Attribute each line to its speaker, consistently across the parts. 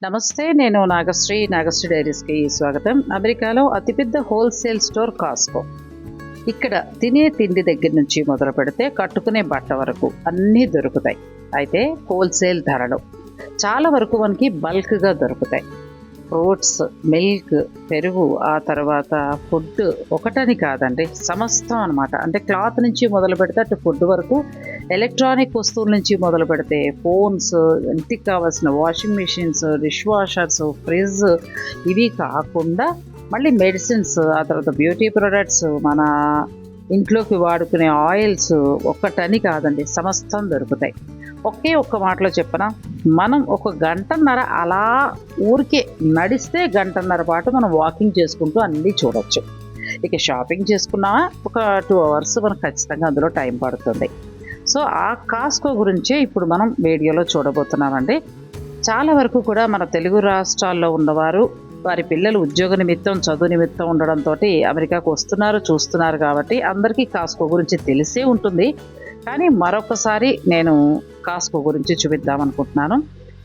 Speaker 1: నమస్తే, నేను నాగశ్రీ డైరీస్కి స్వాగతం. అమెరికాలో అతిపెద్ద హోల్సేల్ స్టోర్ కాస్కో. ఇక్కడ తినే తిండి దగ్గర నుంచి మొదలు పెడితే కట్టుకునే బట్ట వరకు అన్నీ దొరుకుతాయి. అయితే హోల్సేల్ ధరలు చాలా వరకు మనకి బల్క్గా దొరుకుతాయి. ఫ్రూట్స్, మిల్క్, పెరుగు, ఆ తర్వాత ఫుడ్ ఒకటని కాదండి, సమస్తం అనమాట. అంటే క్లాత్ నుంచి మొదలు పెడితే అటు ఫుడ్ వరకు, ఎలక్ట్రానిక్ వస్తువుల నుంచి మొదలు పెడితే ఫోన్స్, ఇంటికి కావాల్సిన washing machines, dish washers, fridge, ఇవి కాకుండా మళ్ళీ మెడిసిన్స్, ఆ తర్వాత బ్యూటీ ప్రొడక్ట్స్, మన ఇంట్లోకి వాడుకునే ఆయిల్స్, ఒక్కటని కాదండి, సమస్తం దొరుకుతాయి. ఒకే ఒక్క మాటలో చెప్పనా, మనం ఒక గంటన్నర అలా ఊరికే నడిస్తే గంటన్నర పాటు మనం వాకింగ్ చేసుకుంటూ అన్నీ చూడొచ్చు. ఇక షాపింగ్ చేసుకున్నామా ఒక 2 hours మనకు ఖచ్చితంగా అందులో టైం పడుతుంది. సో ఆ కాస్కో గురించే ఇప్పుడు మనం వీడియోలో చూడబోతున్నామండి. చాలా వరకు కూడా మన తెలుగు రాష్ట్రాల్లో ఉన్నవారు వారి పిల్లలు ఉద్యోగ నిమిత్తం, చదువు నిమిత్తం ఉండడంతో అమెరికాకు వస్తున్నారు, చూస్తున్నారు. కాబట్టి అందరికీ కాస్కో గురించి తెలిసే ఉంటుంది. కానీ మరొకసారి నేను కాస్కో గురించి చూపిద్దామనుకుంటున్నాను.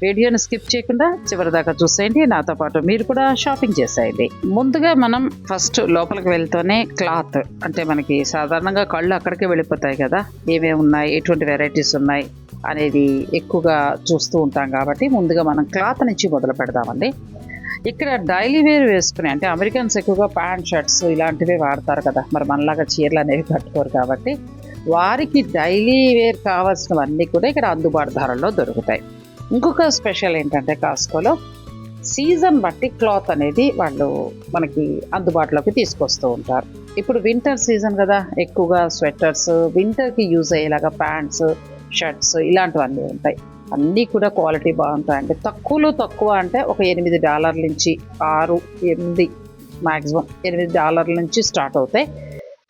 Speaker 1: వీడియోని స్కిప్ చేయకుండా చివరిదాకా చూసేయండి. నాతో పాటు మీరు కూడా షాపింగ్ చేసేయండి. ముందుగా మనం ఫస్ట్ లోపలికి వెళ్తూనే క్లాత్, అంటే మనకి సాధారణంగా కళ్ళు అక్కడికే వెళ్ళిపోతాయి కదా, ఏమేమి ఉన్నాయి, ఎటువంటి వెరైటీస్ ఉన్నాయి అనేది ఎక్కువగా చూస్తూ ఉంటాం. కాబట్టి ముందుగా మనం క్లాత్ నుంచి మొదలు పెడదామండి. ఇక్కడ డైలీ వేర్ వేసుకునే, అంటే అమెరికన్స్ ఎక్కువగా ప్యాంట్, షర్ట్స్ ఇలాంటివే వాడతారు కదా, మరి మనలాగా చీరలు అనేవి కట్టుకోరు. కాబట్టి వారికి డైలీ వేర్ కావాల్సినవన్నీ కూడా ఇక్కడ అందుబాటు ధరల్లో దొరుకుతాయి. ఇంకొక స్పెషల్ ఏంటంటే కాస్కోలో సీజన్ బట్టి క్లాత్ అనేది వాళ్ళు మనకి అందుబాటులోకి తీసుకొస్తూ ఉంటారు. ఇప్పుడు వింటర్ సీజన్ కదా, ఎక్కువగా స్వెటర్స్, వింటర్కి యూజ్ అయ్యేలాగా ప్యాంట్స్, షర్ట్స్ ఇలాంటివన్నీ ఉంటాయి. అన్నీ కూడా క్వాలిటీ బాగుంటాయండి. తక్కువలో తక్కువ అంటే ఒక $8 నుంచి 6, 8 మ్యాక్సిమం $8 నుంచి స్టార్ట్ అవుతాయి.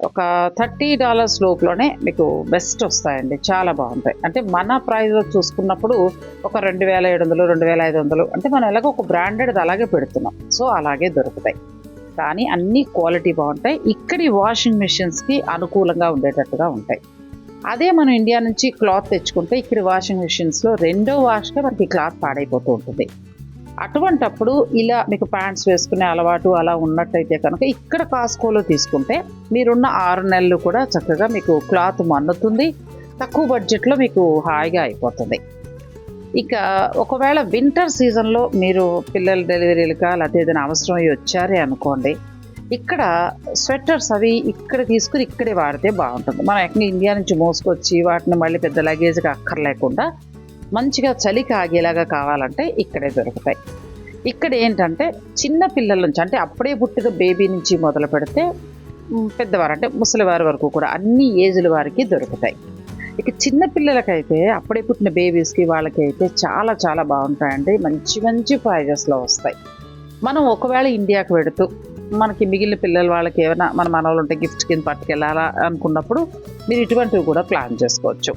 Speaker 1: ఒక $30 లోపులోనే మీకు బెస్ట్ వస్తాయండి, చాలా బాగుంటాయి. అంటే మన ప్రైస్లో చూసుకున్నప్పుడు ఒక 2700, 2500, అంటే మనం ఎలాగో ఒక బ్రాండెడ్ అలాగే పెడుతున్నాం. సో అలాగే దొరుకుతాయి. కానీ అన్ని క్వాలిటీ బాగుంటాయి. ఇక్కడి వాషింగ్ మిషన్స్కి అనుకూలంగా ఉండేటట్టుగా ఉంటాయి. అదే మనం ఇండియా నుంచి క్లాత్ తెచ్చుకుంటే ఇక్కడ వాషింగ్ మిషన్స్లో 2వ వాష్కే మనకి క్లాత్ పాడైపోతూ ఉంటుంది. అటువంటప్పుడు ఇలా మీకు ప్యాంట్స్ వేసుకునే అలవాటు అలా ఉన్నట్టయితే కనుక ఇక్కడ కాస్కోలో తీసుకుంటే మీరున్న 6 నెలలు కూడా చక్కగా మీకు క్లాత్ మన్నుతుంది. తక్కువ బడ్జెట్లో మీకు హాయిగా అయిపోతుంది. ఇక ఒకవేళ వింటర్ సీజన్లో మీరు పిల్లల డెలివరీలుగా లేకపోతే ఏదైనా అవసరం అయ్యి వచ్చారే అనుకోండి, ఇక్కడ స్వెటర్స్ అవి ఇక్కడ తీసుకుని ఇక్కడే వాడితే బాగుంటుంది. మనం ఎక్కడ ఇండియా నుంచి మోసుకొచ్చి వాటిని మళ్ళీ పెద్ద లగేజ్గా అక్కర్లేకుండా మంచిగా చలికి ఆగేలాగా కావాలంటే ఇక్కడే దొరుకుతాయి. ఇక్కడ ఏంటంటే చిన్న పిల్లల నుంచి, అంటే అప్పుడే పుట్టిన బేబీ నుంచి మొదలు పెడితే పెద్దవారు, అంటే ముసలివారి వరకు కూడా అన్ని ఏజ్ల వారికి దొరుకుతాయి. ఇక చిన్న పిల్లలకైతే, అప్పుడే పుట్టిన బేబీస్కి వాళ్ళకి అయితే చాలా చాలా బాగుంటాయండి. మంచి మంచి ప్రైజెస్లో వస్తాయి. మనం ఒకవేళ ఇండియాకి పెడుతూ మనకి మిగిలిన పిల్లల వాళ్ళకి ఏమైనా మన మనవాళ్ళు ఉంటే గిఫ్ట్ కింద పట్టుకెళ్ళాలా అనుకున్నప్పుడు మీరు ఇటువంటివి కూడా ప్లాన్ చేసుకోవచ్చు.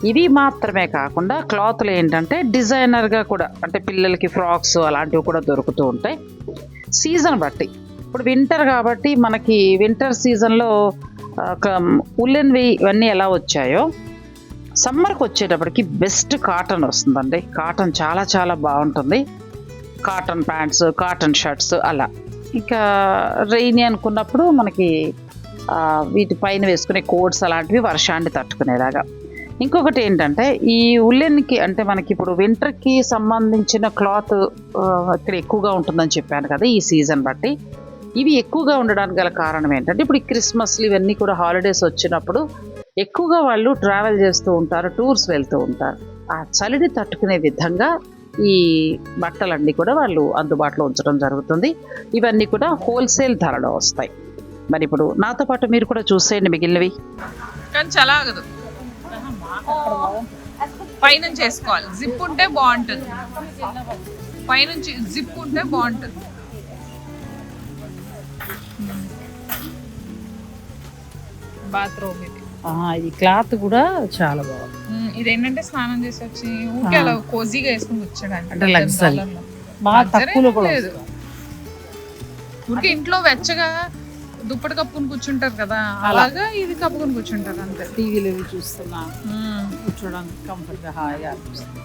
Speaker 1: ఇవి మాత్రమే కాకుండా క్లాత్లు ఏంటంటే డిజైనర్గా కూడా, అంటే పిల్లలకి ఫ్రాక్స్ అలాంటివి కూడా దొరుకుతూ ఉంటాయి సీజన్ బట్టి. ఇప్పుడు వింటర్ కాబట్టి మనకి వింటర్ సీజన్లో ఉల్లెన్వి ఇవన్నీ ఎలా వచ్చాయో, సమ్మర్కి వచ్చేటప్పటికి బెస్ట్ కాటన్ వస్తుందండి. కాటన్ చాలా చాలా బాగుంటుంది. కాటన్ ప్యాంట్స్, కాటన్ షర్ట్స్ అలా. ఇక రెయినీ అనుకున్నప్పుడు మనకి వీటి పైన వేసుకునే కోట్స్ అలాంటివి వర్షాన్ని తట్టుకునేలాగా. ఇంకొకటి ఏంటంటే ఈ ఉల్లెన్కి, అంటే మనకి ఇప్పుడు వింటర్కి సంబంధించిన క్లాత్ ఇక్కడ ఎక్కువగా ఉంటుందని చెప్పాను కదా ఈ సీజన్ బట్టి. ఇవి ఎక్కువగా ఉండడానికి గల కారణం ఏంటంటే ఇప్పుడు ఈ క్రిస్మస్లు ఇవన్నీ కూడా హాలిడేస్ వచ్చినప్పుడు ఎక్కువగా వాళ్ళు ట్రావెల్ చేస్తూ ఉంటారు, టూర్స్ వెళ్తూ ఉంటారు. ఆ చలిని తట్టుకునే విధంగా ఈ బట్టలన్నీ కూడా వాళ్ళు అందుబాటులో ఉంచడం జరుగుతుంది. ఇవన్నీ కూడా హోల్సేల్ ధరలో వస్తాయి. మరి ఇప్పుడు నాతో పాటు మీరు కూడా చూసేయండి మిగిలినవి.
Speaker 2: కానీ చాలా ఆగదు, పైనుంచి వేసుకోవాలి. జిప్ ఉంటే బాగుంటుంది, పైనుంచి జిప్ ఉంటే బాగుంటుంది. బాత్రూమ్ ఇది.
Speaker 1: ఈ క్లాత్ కూడా చాలా బాగుంది.
Speaker 2: ఇదేంటంటే స్నానం చేసి వచ్చి ఊరికే అలా కోజీగా వేసుకుని వచ్చాడానికి,
Speaker 1: అంటే లగ్జరీ బాగా తక్కువలో కూడా
Speaker 2: లేదు. ఊరికే ఇంట్లో వెచ్చగా దుప్పటి కప్పుకొని కూర్చుంటారు కదా, అలాగా ఇది కప్పుకొని కూర్చుంటారు అంతే.
Speaker 1: టీవీలు చూస్తున్నా కూర్చోడానికి కంఫర్ట్గా హాయిగా అనిపిస్తుంది.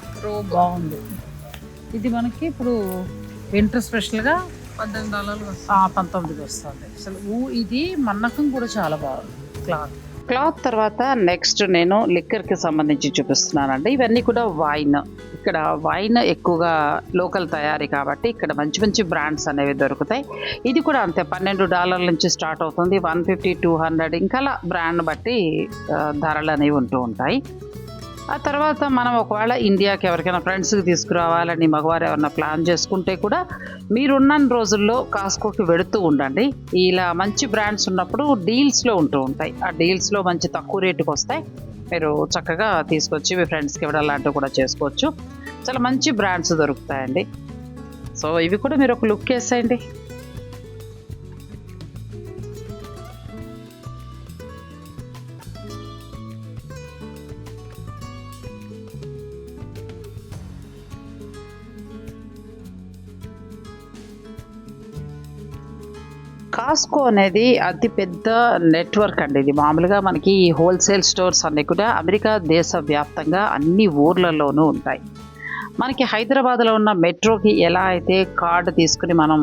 Speaker 1: బాగుంది. ఇది మనకి ఇప్పుడు వింటర్ స్పెషల్గా
Speaker 2: $18 వస్తుంది.
Speaker 1: 19 వస్తుంది. అసలు ఇది మన్నకం కూడా చాలా బాగుంది క్లాత్. తర్వాత నెక్స్ట్ నేను లిక్కర్కి సంబంధించి చూపిస్తున్నానండి. ఇవన్నీ కూడా వైన్. ఇక్కడ వైన్ ఎక్కువగా లోకల్ తయారీ కాబట్టి ఇక్కడ మంచి మంచి బ్రాండ్స్ అనేవి దొరుకుతాయి. ఇది కూడా అంతే, $12 నుంచి స్టార్ట్ అవుతుంది. 150, 200 ఇంకా బ్రాండ్ బట్టి ధరలు అనేవి ఉంటూ ఉంటాయి. ఆ తర్వాత మనం ఒకవేళ ఇండియాకి ఎవరికైనా ఫ్రెండ్స్కి తీసుకురావాలని మగవారు ఎవరైనా ప్లాన్ చేసుకుంటే కూడా మీరున్న రోజుల్లో కాస్కోకి వెళుతూ ఉండండి. ఇలా మంచి బ్రాండ్స్ ఉన్నప్పుడు డీల్స్లో ఉంటూ ఉంటాయి. ఆ డీల్స్లో మంచి తక్కువ రేటుకి వస్తాయి. మీరు చక్కగా తీసుకొచ్చి మీ ఫ్రెండ్స్కి ఇవ్వడం లాంటివి కూడా చేసుకోవచ్చు. చాలా మంచి బ్రాండ్స్ దొరుకుతాయండి. సో ఇవి కూడా మీరు ఒక లుక్ వేసేయండి. కాస్కో అనేది అతి పెద్ద నెట్వర్క్ అండి. ఇది మామూలుగా మనకి హోల్సేల్ స్టోర్స్ అన్నీ కూడా అమెరికా దేశవ్యాప్తంగా అన్ని ఊర్లలోనూ ఉంటాయి. మనకి హైదరాబాద్లో ఉన్న మెట్రోకి ఎలా అయితే కార్డు తీసుకుని మనం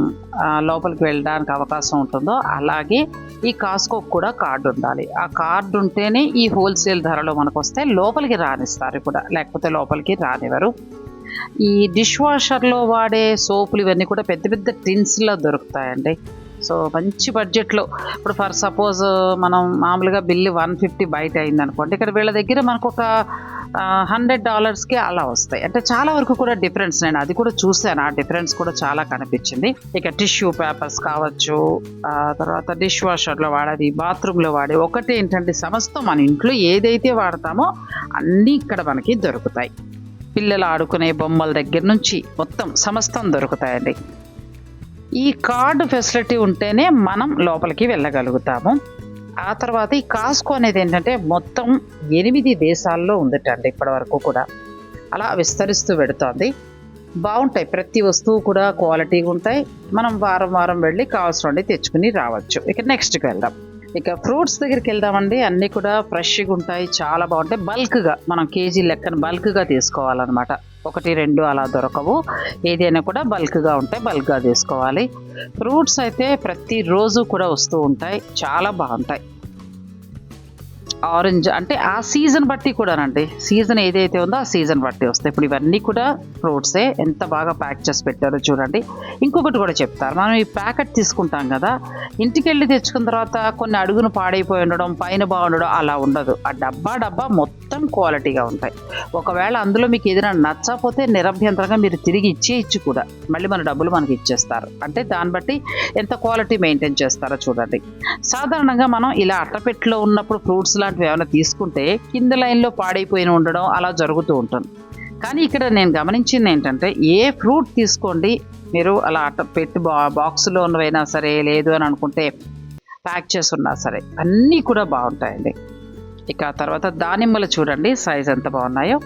Speaker 1: లోపలికి వెళ్ళడానికి అవకాశం ఉంటుందో అలాగే ఈ కాస్కోకి కూడా కార్డు ఉండాలి. ఆ కార్డు ఉంటేనే ఈ హోల్సేల్ ధరలో మనకు వస్తే లోపలికి రానిస్తారు కూడా, లేకపోతే లోపలికి రానివ్వరు. ఈ డిష్ వాషర్లో వాడే సోపులు ఇవన్నీ కూడా పెద్ద పెద్ద టిన్స్లో దొరుకుతాయండి. సో మంచి బడ్జెట్లో, ఇప్పుడు ఫర్ సపోజ్ మనం మామూలుగా బిల్లు 150 బయట అయింది అనుకోండి, ఇక్కడ వీళ్ళ దగ్గర మనకు ఒక $100కి అలా వస్తాయి. అంటే చాలా వరకు కూడా డిఫరెన్స్, నేను అది కూడా చూశాను, ఆ డిఫరెన్స్ కూడా చాలా కనిపించింది. ఇక టిష్యూ పేపర్స్ కావచ్చు, తర్వాత డిష్ వాషర్లో వాడేది, బాత్రూంలో వాడే, ఒకటి ఏంటంటే సమస్తం మన ఇంట్లో ఏదైతే వాడతామో అన్నీ ఇక్కడ మనకి దొరుకుతాయి. పిల్లలు ఆడుకునే బొమ్మల దగ్గర నుంచి మొత్తం సమస్తం దొరుకుతాయండి. ఈ కార్డు ఫెసిలిటీ ఉంటేనే మనం లోపలికి వెళ్ళగలుగుతాము. ఆ తర్వాత ఈ కాస్కో అనేది ఏంటంటే మొత్తం 8 దేశాల్లో ఉందటండి ఇప్పటి వరకు కూడా. అలా విస్తరిస్తూ పెడుతోంది. బాగుంటాయి, ప్రతి వస్తువు కూడా క్వాలిటీగా ఉంటాయి. మనం వారం వారం వెళ్ళి కావాల్సినవి తెచ్చుకుని రావచ్చు. ఇక నెక్స్ట్కి వెళ్దాం. ఇక ఫ్రూట్స్ దగ్గరికి వెళ్దామండి. అన్నీ కూడా ఫ్రెష్గా ఉంటాయి, చాలా బాగుంటాయి. బల్క్గా మనం కేజీ లెక్కన బల్క్గా తీసుకోవాలన్నమాట. 1, 2 అలా దొరకవు. ఏదైనా కూడా బల్క్గా ఉంటాయి, బల్క్గా తీసుకోవాలి. ఫ్రూట్స్ అయితే ప్రతిరోజు కూడా వస్తూ ఉంటాయి, చాలా బాగుంటాయి. ఆరెంజ్ అంటే ఆ సీజన్ బట్టి కూడానండి, సీజన్ ఏదైతే ఉందో ఆ సీజన్ బట్టి వస్తాయి. ఇప్పుడు ఇవన్నీ కూడా ఫ్రూట్సే, ఎంత బాగా ప్యాక్ చేసి పెట్టారో చూడండి. ఇంకొకటి కూడా చెప్తారు, మనం ఈ ప్యాకెట్ తీసుకుంటాం కదా, ఇంటికి వెళ్ళి తెచ్చుకున్న తర్వాత కొన్ని అడుగును పాడైపోయి ఉండడం, పైన బాగుండడం అలా ఉండదు. ఆ డబ్బా మొత్తం క్వాలిటీగా ఉంటాయి. ఒకవేళ అందులో మీకు ఏదైనా నచ్చకపోతే నిరభ్యంతరంగా మీరు తిరిగి ఇచ్చేయచ్చు కూడా, మళ్ళీ మన డబ్బులు మనకి ఇచ్చేస్తారు. అంటే దాన్ని బట్టి ఎంత క్వాలిటీ మెయింటైన్ చేస్తారో చూడండి. సాధారణంగా మనం ఇలా అట్టపెట్టులో ఉన్నప్పుడు ఫ్రూట్స్ లాంటివి ఏమైనా తీసుకుంటే కింద లైన్లో పాడైపోయిన ఉండడం అలా జరుగుతూ ఉంటుంది. కానీ ఇక్కడ నేను గమనించింది ఏంటంటే, ఏ ఫ్రూట్ తీసుకోండి మీరు అలా పెట్టి బాక్సులో ఉన్నవైనా సరే, లేదు అని అనుకుంటే ప్యాక్ చేసి ఉన్నా సరే అన్నీ కూడా బాగుంటాయండి. ఇక తర్వాత దానిమ్మలు చూడండి సైజ్ ఎంత బాగున్నాయో.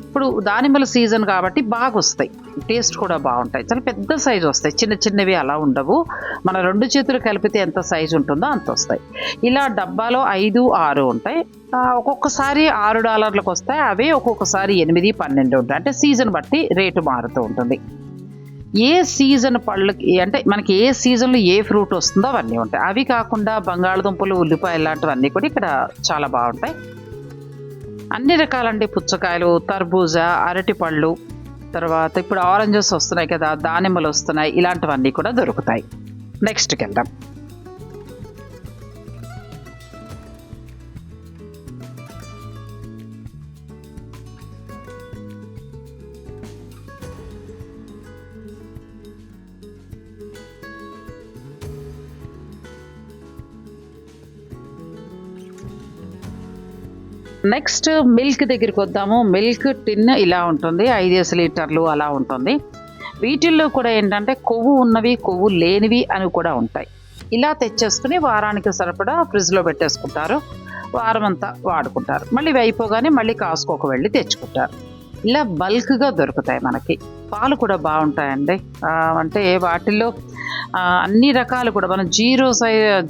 Speaker 1: ఇప్పుడు దానిమ్మల సీజన్ కాబట్టి బాగా వస్తాయి, టేస్ట్ కూడా బాగుంటాయి. చాలా పెద్ద సైజు వస్తాయి, చిన్న చిన్నవి అలా ఉండవు. మన 2 చేతులు కలిపితే ఎంత సైజు ఉంటుందో అంత వస్తాయి. ఇలా డబ్బాలో 5, 6 ఉంటాయి. ఒక్కొక్కసారి $6లకు వస్తాయి, అవే ఒక్కొక్కసారి 8, 12 ఉంటాయి. అంటే సీజన్ బట్టి రేటు మారుతూ ఉంటుంది. ఏ సీజన్ పళ్ళకి అంటే మనకి ఏ సీజన్లో ఏ ఫ్రూట్ వస్తుందో అవన్నీ ఉంటాయి. అవి కాకుండా బంగాళదుంపలు, ఉల్లిపాయలు లాంటివన్నీ కూడా ఇక్కడ చాలా బాగుంటాయి. అన్ని రకాలండి, పుచ్చకాయలు, తర్బూజా, అరటిపళ్ళు, తర్వాత ఇప్పుడు ఆరెంజెస్ వస్తున్నాయి కదా, దానిమ్మలు వస్తున్నాయి, ఇలాంటివన్నీ కూడా దొరుకుతాయి. నెక్స్ట్కి వెళ్దాం. నెక్స్ట్ మిల్క్ దగ్గరికి వద్దాము. మిల్క్ టిన్ ఇలా ఉంటుంది, 5 లీటర్లు అలా ఉంటుంది. వీటిల్లో కూడా ఏంటంటే కొవ్వు ఉన్నవి, కొవ్వు లేనివి అని కూడా ఉంటాయి. ఇలా తెచ్చేసుకుని వారానికి సరిపడా ఫ్రిడ్జ్లో పెట్టేసుకుంటారు, వారం అంతా వాడుకుంటారు. మళ్ళీ అయిపోగానే మళ్ళీ కాస్కోకు వెళ్ళి తెచ్చుకుంటారు. ఇలా బల్క్గా దొరుకుతాయి మనకి. పాలు కూడా బాగుంటాయండి. అంటే వాటిల్లో అన్ని రకాలు కూడా మనం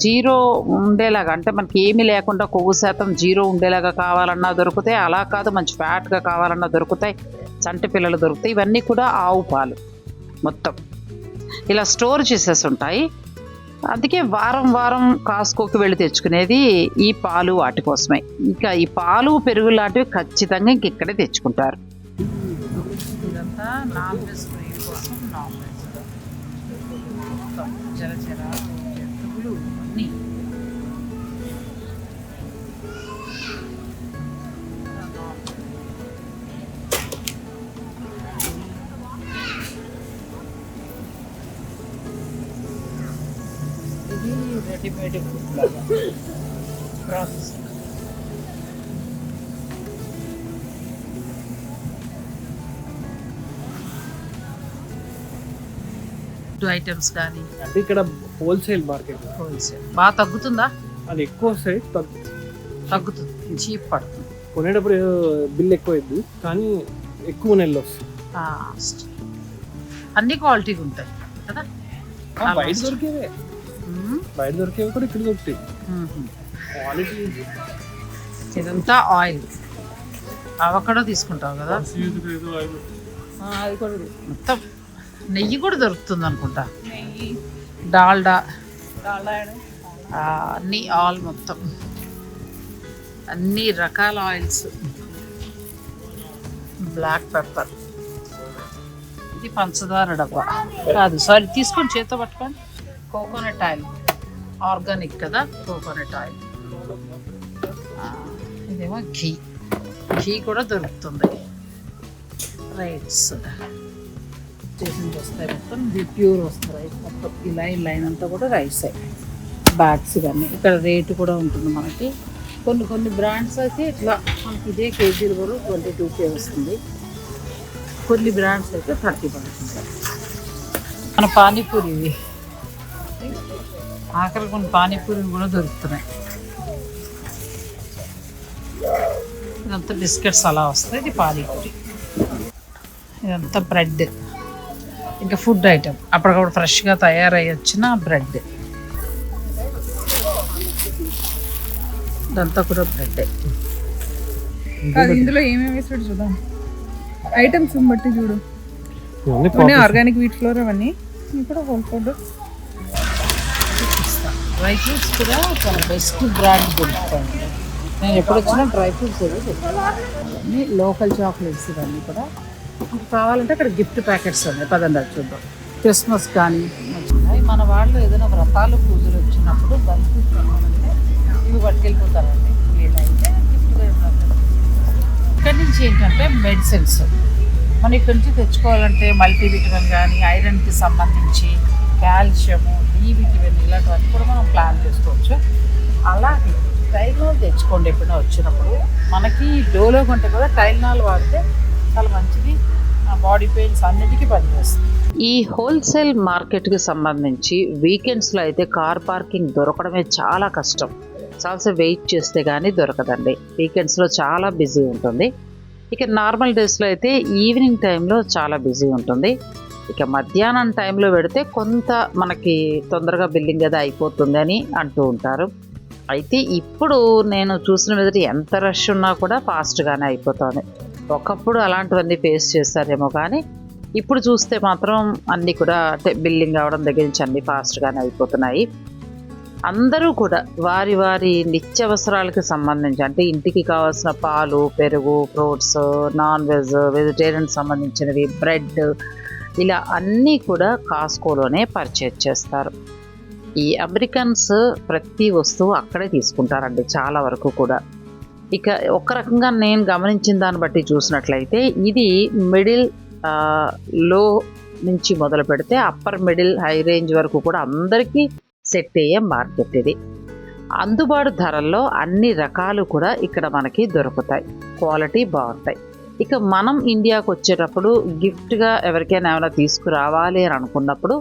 Speaker 1: జీరో ఉండేలాగా, అంటే మనకి ఏమీ లేకుండా కొవ్వు శాతం 0 ఉండేలాగా కావాలన్నా దొరుకుతాయి. అలా కాదు మంచి ఫ్యాట్గా కావాలన్నా దొరుకుతాయి. చంటి పిల్లలు దొరుకుతాయి. ఇవన్నీ కూడా ఆవు పాలు మొత్తం ఇలా స్టోర్ చేసేసి ఉంటాయి. అందుకే వారం వారం కాస్కోకి వెళ్ళి తెచ్చుకునేది ఈ పాలు వాటి కోసమే. ఇంకా ఈ పాలు పెరుగు లాంటివి ఖచ్చితంగా ఇంక ఇక్కడే తెచ్చుకుంటారు. ఇదంతా నాన్ వెజ్ కోసం నాన్ వెజ్ మొత్తం జలచర జంతువులు అన్నీ. ఇది రెడీమేడ్ ఫుడ్ లాగా ప్రాసెస్. ఐటమ్స్ కానీ
Speaker 3: అంటే ఇక్కడ హోల్సేల్ మార్కెట్,
Speaker 1: హోల్సేల్ బాగా తగ్గుతుందా?
Speaker 3: అది ఎక్కువ వస్తాయి,
Speaker 1: తగ్గుతుంది, చీప్ పడుతుంది.
Speaker 3: కొనేటప్పుడు బిల్ ఎక్కువ అయింది కానీ ఎక్కువ నెలలు వస్తాయి.
Speaker 1: అన్ని క్వాలిటీగా ఉంటాయి కదా.
Speaker 3: బయట దొరికేవే, బయట దొరికేవి కూడా ఇక్కడ దొరుకుతాయి. క్వాలిటీ.
Speaker 1: ఇదంతా ఆయిల్, అవకాడో తీసుకుంటావు కదా,
Speaker 3: అది కూడా
Speaker 1: మొత్తం. నెయ్యి కూడా దొరుకుతుంది అనుకుంటా, డాల్డా, అన్నీ ఆయిల్ మొత్తం, అన్ని రకాల ఆయిల్స్. బ్లాక్ పెప్పర్, ఇది పంచదార డబ్బా కాదు, సారీ తీసుకొని చేత్తో పట్టుకోండి. కోకోనట్ ఆయిల్, ఆర్గానిక్ కదా కోకోనట్ ఆయిల్. ఇదేమో ఘీ, ఘీ కూడా దొరుకుతుంది. రైట్స్ చేసి వస్తాయి మొత్తం, ప్యూర్ వస్తాయి మొత్తం. ఈ లైన్ అంతా కూడా రైస్ బ్యాగ్స్ ఇవన్నీ. ఇక్కడ రేటు కూడా ఉంటుంది మనకి. కొన్ని బ్రాండ్స్ అయితే ఇట్లా మనకి ఇదే కేజీలు కూడా 22K వస్తుంది. కొన్ని బ్రాండ్స్ అయితే 30 పడుతుంది. మన పానీపూరి ఇవి, ఆఖరి కొన్ని పానీపూరీలు కూడా దొరుకుతున్నాయి. ఇదంతా బిస్కెట్స్ అలా వస్తాయి. ఇది పానీపూరి. ఇదంతా బ్రెడ్, ఇంకా ఫుడ్ ఐటమ్ అప్పటికప్పుడు ఫ్రెష్గా తయారై వచ్చిన బ్రెడ్. ఇదంతా కూడా బ్రెడ్.
Speaker 2: ఇందులో ఏమేమి వేసాడు చూద్దాం. ఐటమ్స్ బట్టి చూడు, ఆర్గానిక్ వీట్ ఫ్లోర్ అవన్నీ కూడా హోల్ ఫుడ్.
Speaker 1: డ్రై ఫ్రూట్స్ కూడా చాలా బెస్ట్ బ్రాండ్ దొరుకుతాయి. నేను ఎప్పుడు వచ్చినా డ్రై ఫ్రూట్స్ ఇవన్నీ లోకల్ చాక్లెట్స్ ఇవన్నీ కూడా. కావాలంటే అక్కడ గిఫ్ట్ ప్యాకెట్స్ ఉన్నాయి, పదండి అది చూద్దాం. క్రిస్మస్ కానీ మన వాళ్ళు ఏదైనా వ్రతాలు పూజలు వచ్చినప్పుడు బల్క్ ఇవి పట్టుకెళ్ళిపోతారండి. వీళ్ళైతే గిఫ్ట్గా ఇక్కడి నుంచి ఏంటంటే మెడిసిన్స్ మనం ఇక్కడి నుంచి తెచ్చుకోవాలంటే మల్టీవిటమిన్ కానీ, ఐరన్కి సంబంధించి కాల్షియము, డి విటమిన్ ఇలాంటివన్నీ కూడా మనం ప్లాన్ చేసుకోవచ్చు. అలాగే టైల్నాల్ తెచ్చుకోండి ఎప్పుడైనా వచ్చినప్పుడు. మనకి డోలో కంటే కూడా టైల్నాల్ వాడితే చాలా మంచిది, బాడీ పెయిన్స్ అన్నిటికీ పనిచేస్తుంది. ఈ హోల్సేల్ మార్కెట్కి సంబంధించి వీకెండ్స్లో అయితే కార్ పార్కింగ్ దొరకడమే చాలా కష్టం. చాలాసేపు వెయిట్ చేస్తే కానీ దొరకదండి. వీకెండ్స్లో చాలా బిజీ ఉంటుంది. ఇక నార్మల్ డేస్లో అయితే ఈవినింగ్ టైంలో చాలా బిజీ ఉంటుంది. ఇక మధ్యాహ్నం టైంలో పెడితే కొంత మనకి తొందరగా బిల్లింగ్ అది అయిపోతుంది అని అంటూ ఉంటారు. అయితే ఇప్పుడు నేను చూసిన విధంగా ఎంత రష్ ఉన్నా కూడా ఫాస్ట్గానే అయిపోతుంది. ఒకప్పుడు అలాంటివన్నీ ఫేస్ చేస్తారేమో కానీ ఇప్పుడు చూస్తే మాత్రం అన్నీ కూడా బిల్లింగ్ అవ్వడం దగ్గర నుంచి అన్నీ ఫాస్ట్గానే అయిపోతున్నాయి. అందరూ కూడా వారి వారి నిత్యావసరాలకు సంబంధించి, అంటే ఇంటికి కావాల్సిన పాలు, పెరుగు, ఫ్రూట్స్, నాన్ వెజ్, వెజిటేరియన్ సంబంధించినవి, బ్రెడ్, ఇలా అన్నీ కూడా కాస్కోలోనే పర్చేజ్ చేస్తారు. ఈ అమెరికన్స్ ప్రతి వస్తువు అక్కడే తీసుకుంటారండి చాలా వరకు కూడా. ఇక ఒక రకంగా నేను గమనించిన దాన్ని బట్టి చూసినట్లయితే ఇది మిడిల్ లో నుంచి మొదలు పెడితే అప్పర్ మిడిల్ హై రేంజ్ వరకు కూడా అందరికీ సెట్ అయ్యే మార్కెట్ ఇది. అందుబాటు ధరల్లో అన్ని రకాలు కూడా ఇక్కడ మనకి దొరుకుతాయి, క్వాలిటీ బాగుంటాయి. ఇక మనం ఇండియాకు వచ్చేటప్పుడు గిఫ్ట్గా ఎవరికైనా ఏమైనా తీసుకురావాలి అని అనుకున్నప్పుడు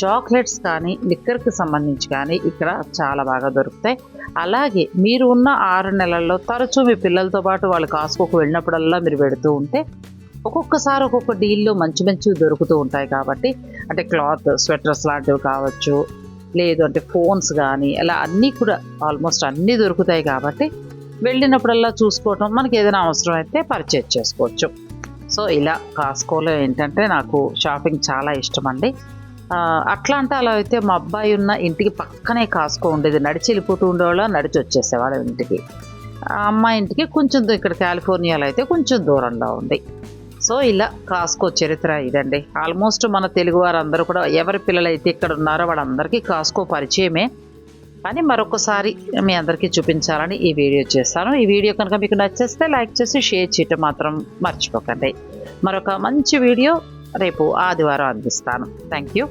Speaker 1: చాక్లెట్స్ కానీ, లిక్కర్కి సంబంధించి కానీ ఇక్కడ చాలా బాగా దొరుకుతాయి. అలాగే మీరు ఉన్న 6 నెలల్లో తరచూ మీ పిల్లలతో పాటు వాళ్ళు కాస్కోకు వెళ్ళినప్పుడల్లా మీరు పెడుతూ ఉంటే ఒక్కొక్కసారి ఒక్కొక్క డీల్లో మంచి మంచివి దొరుకుతూ ఉంటాయి. కాబట్టి అంటే క్లాత్ స్వెటర్స్ లాంటివి కావచ్చు, లేదు అంటే ఫోన్స్ కానీ, అలా అన్నీ కూడా ఆల్మోస్ట్ అన్నీ దొరుకుతాయి. కాబట్టి వెళ్ళినప్పుడల్లా చూసుకోవటం, మనకి ఏదైనా అవసరం అయితే పర్చేజ్ చేసుకోవచ్చు. సో ఇలా కాస్కోలో ఏంటంటే నాకు షాపింగ్ చాలా ఇష్టం అండి. అట్లాంటాలో అయితే మా అబ్బాయి ఉన్న ఇంటికి పక్కనే కాస్కో ఉండేది. నడిచి వెళ్ళిపోతూ ఉండేవాళ్ళం, నడిచి వచ్చేసేవాళ్ళం ఇంటికి. ఆ అమ్మాయి ఇంటికి కొంచెం ఇక్కడ కాలిఫోర్నియాలో అయితే కొంచెం దూరంలో ఉంది. సో ఇలా కాస్కో చరిత్ర ఇదండి. ఆల్మోస్ట్ మన తెలుగు వారందరూ కూడా ఎవరి పిల్లలైతే ఇక్కడ ఉన్నారో వాళ్ళందరికీ కాస్కో పరిచయమే. కానీ మరొకసారి మీ అందరికీ చూపించాలని ఈ వీడియో చేస్తాను. ఈ వీడియో కనుక మీకు నచ్చేస్తే లైక్ చేసి షేర్ చేయటం మాత్రం మర్చిపోకండి. మరొక మంచి వీడియో రేపు ఆదివారం అందిస్తాను. Thank you.